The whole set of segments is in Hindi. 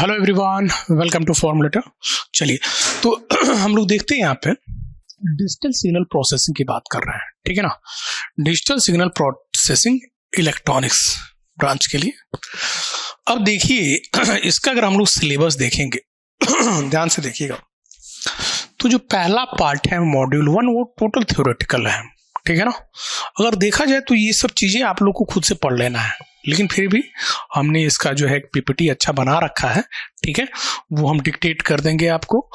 Hello everyone, welcome to formulator. चलिए तो हम लोग देखते हैं यहाँ पे डिजिटल सिग्नल प्रोसेसिंग की बात कर रहे हैं, ठीक है ना। Digital signal processing electronics branch के लिए। अब देखिए इसका अगर हम लोग सिलेबस देखेंगे ध्यान से देखिएगा, तो जो पहला पार्ट है मॉड्यूल 1 वो टोटल थ्योरेटिकल है, ठीक है ना। अगर देखा जाए तो ये सब चीजें आप लोग को खुद से पढ़ लेना है, लेकिन फिर भी हमने इसका जो है पीपीटी अच्छा बना रखा है, ठीक है। वो हम डिक्टेट कर देंगे आपको,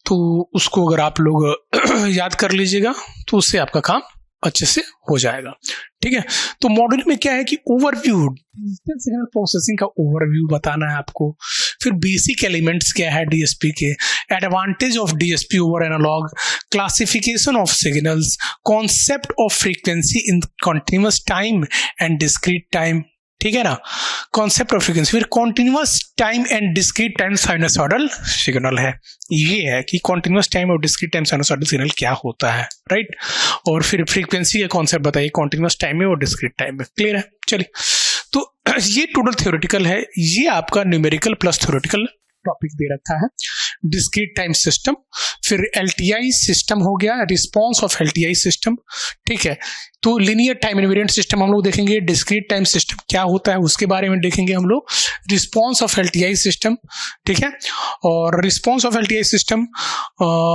तो उसको अगर आप लोग याद कर लीजिएगा तो उससे आपका काम अच्छे से हो जाएगा, ठीक है। तो मॉड्यूल में क्या है कि ओवरव्यू, डिजिटल सिग्नल प्रोसेसिंग का ओवरव्यू बताना है आपको। फिर बेसिक एलिमेंट्स क्या है डीएसपी के, advantage of DSP over analogue, classification of signals, concept of frequency in continuous time and discrete time, ठीक है ना। कॉन्सेप्ट ऑफ फ्रीक्वेंसी, फिर continuous time and discrete time sinusoidal signal है। ये है कि कॉन्टिन्यूअस टाइम और डिस्क्रीट टाइम साइनसॉइडल सिग्नल क्या होता है, राइट। और फिर फ्रीक्वेंसी का कॉन्सेप्ट बताइए कॉन्टिन्यूअस टाइम में और डिस्क्रीट टाइम में। क्लियर है। चलिए तो ये टोटल थ्योरेटिकल है, ये आपका न्यूमेरिकल प्लस थ्योरेटिकल टॉपिक दे रखा है। डिस्क्रीट टाइम सिस्टम, फिर एलटीआई सिस्टम हो गया, रिस्पॉन्स ऑफ एलटीआई सिस्टम, ठीक है। तो लीनियर टाइम इनवेरिएंट सिस्टम हम लोग देखेंगे, डिस्क्रीट टाइम सिस्टम क्या होता है उसके बारे में देखेंगे हम लोग, रिस्पॉन्स ऑफ एलटीआई सिस्टम, ठीक है। और रिस्पॉन्स ऑफ एलटीआई सिस्टम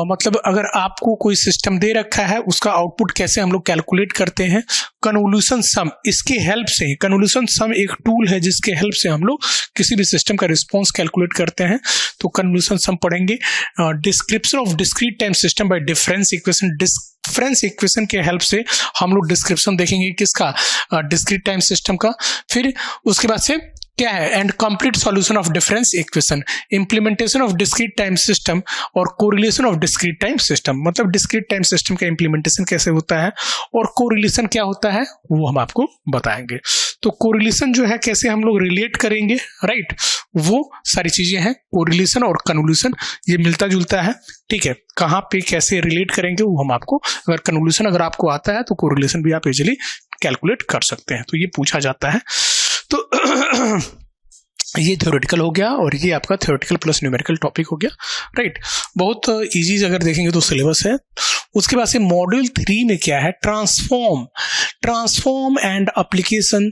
मतलब अगर आपको कोई सिस्टम दे रखा है उसका आउटपुट कैसे हम लोग कैलकुलेट करते हैं, कन्वोल्यूशन सम, इसके हेल्प से, कन्वोल्यूशन सम एक टूल है जिसके हेल्प से हम लोग किसी भी सिस्टम का रिस्पॉन्स कैलकुलेट करते हैं, तो कन्वोल्यूशन सम पढ़ेंगे। Description of discrete time system by difference equation, difference equation के हेल्प से हम लोग डिस्क्रिप्शन देखेंगे किसका, डिस्क्रीट टाइम सिस्टम का। फिर उसके बाद से क्या है, and complete solution of difference equation, implementation of discrete time system और correlation of discrete time system, मतलब डिस्क्रीट टाइम सिस्टम का इंप्लीमेंटेशन कैसे होता है और कोरिलेशन क्या होता है वो हम आपको बताएंगे। तो कोरिलेशन जो है कैसे हम लोग रिलेट करेंगे, राइट, वो सारी चीजें हैं। कोरिलेशन और कन्वोल्यूशन ये मिलता जुलता है, ठीक है। कहाँ पे कैसे रिलेट करेंगे वो हम आपको, अगर कन्वोल्यूशन अगर आपको आता है तो कोरिलेशन भी आप इजीली कैलकुलेट कर सकते हैं, तो ये पूछा जाता है। तो ये थ्योरेटिकल हो गया और ये आपका थ्योरेटिकल प्लस न्यूमेरिकल टॉपिक हो गया, राइट। बहुत इजी अगर देखेंगे तो सिलेबस है। उसके बाद से मॉड्यूल 3 में क्या है, transform and application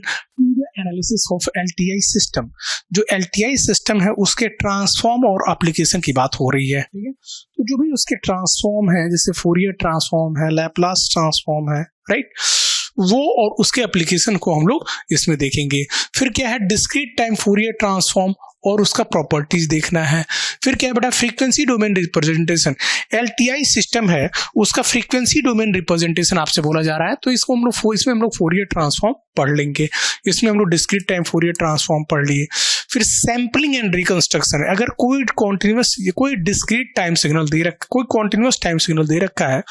analysis of LTI system. जो एलटीआई सिस्टम है उसके ट्रांसफॉर्म और एप्लीकेशन की बात हो रही है, ठीक है। तो जो भी उसके ट्रांसफॉर्म है, जैसे फोरियर ट्रांसफॉर्म है, लैप्लास ट्रांसफॉर्म है, राइट, वो और उसके एप्लीकेशन को हम लोग इसमें देखेंगे। फिर क्या है, डिस्क्रीट टाइम फोरियर ट्रांसफॉर्म और उसका प्रॉपर्टीज देखना है। फिर क्या है बेटा, frequency domain representation, LTI system है उसका फ्रीक्वेंसी डोमेन रिप्रेजेंटेशन आपसे बोला जा रहा है, तो इसको हम लोग इसमें हम लोग फोरियर ट्रांसफॉर्म पढ़ लेंगे। इसमें हम लोग डिस्क्रीट टाइम फोरियर ट्रांसफॉर्म पढ़ लिए। फिर सैम्पलिंग एंड रिकंस्ट्रक्शन, अगर कोई कॉन्टिन्यूअस, कोई डिस्क्रीट टाइम सिग्नल दे रखा, कोई कॉन्टिन्यूअस टाइम सिग्नल दे रखा है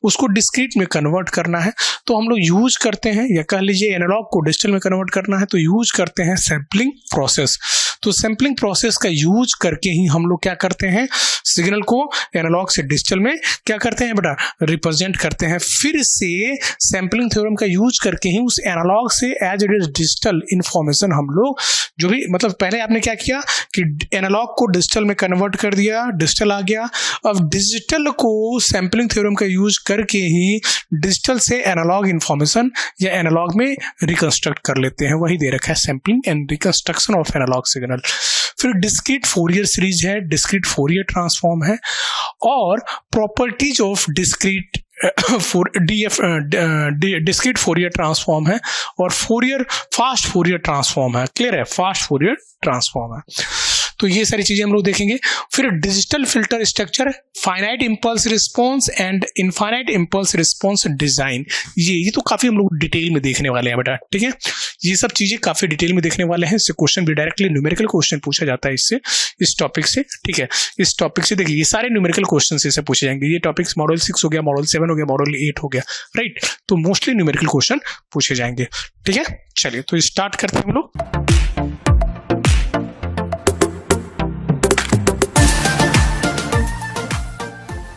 उसको डिस्क्रीट में कन्वर्ट करना है, तो हम लोग यूज करते हैं, या कह लीजिए एनालॉग को डिजिटल में कन्वर्ट करना है तो यूज करते हैं सैम्पलिंग प्रोसेस। तो सैम्पलिंग प्रोसेस का यूज करके ही हम लोग क्या करते हैं, सिग्नल को एनालॉग से डिजिटल में क्या करते हैं बेटा, रिप्रेजेंट करते हैं। फिर से सैम्पलिंग थ्योरम का यूज करके ही उस एनालॉग से as it is digital information हम लोग जो भी, मतलब पहले आपने क्या किया कि एनालॉग को डिजिटल में कन्वर्ट कर दिया, डिजिटल आ गया। अब डिजिटल को सैम्पलिंग थ्योरम का यूज करके ही डिजिटल से एनालॉग इंफॉर्मेशन या एनालॉग में रिकंस्ट्रक्ट कर लेते हैं, वही दे रखा है sampling and reconstruction of analogue signal. फिर डिस्क्रीट फोरियर सीरीज है, डिस्क्रीट फोरियर ट्रांसफॉर्म है, और properties of discrete discrete Fourier transform है, और फास्ट फोरियर ट्रांसफॉर्म है। क्लियर है, फास्ट फोरियर ट्रांसफॉर्म है। तो ये सारी चीजें हम लोग देखेंगे। फिर digital filter structure, finite impulse response and infinite impulse response design, ये तो काफी हम लोग डिटेल में देखने वाले हैं बेटा, ठीक है। ये सब चीजें काफी डिटेल में देखने वाले हैं। इससे क्वेश्चन भी डायरेक्टली न्यूमेरिकल क्वेश्चन पूछा जाता है इससे, इस टॉपिक से, ठीक है। इस टॉपिक से देखिए ये सारे न्यूमेरिकल क्वेश्चन से पूछे जाएंगे। ये टॉपिक्स मॉडल 6 हो गया, मॉडल 7 हो गया, मॉडल 8 हो गया, राइट। तो मोस्टली न्यूमेरिकल क्वेश्चन पूछे जाएंगे, ठीक है। चलिए तो स्टार्ट करते हैं हम लोग।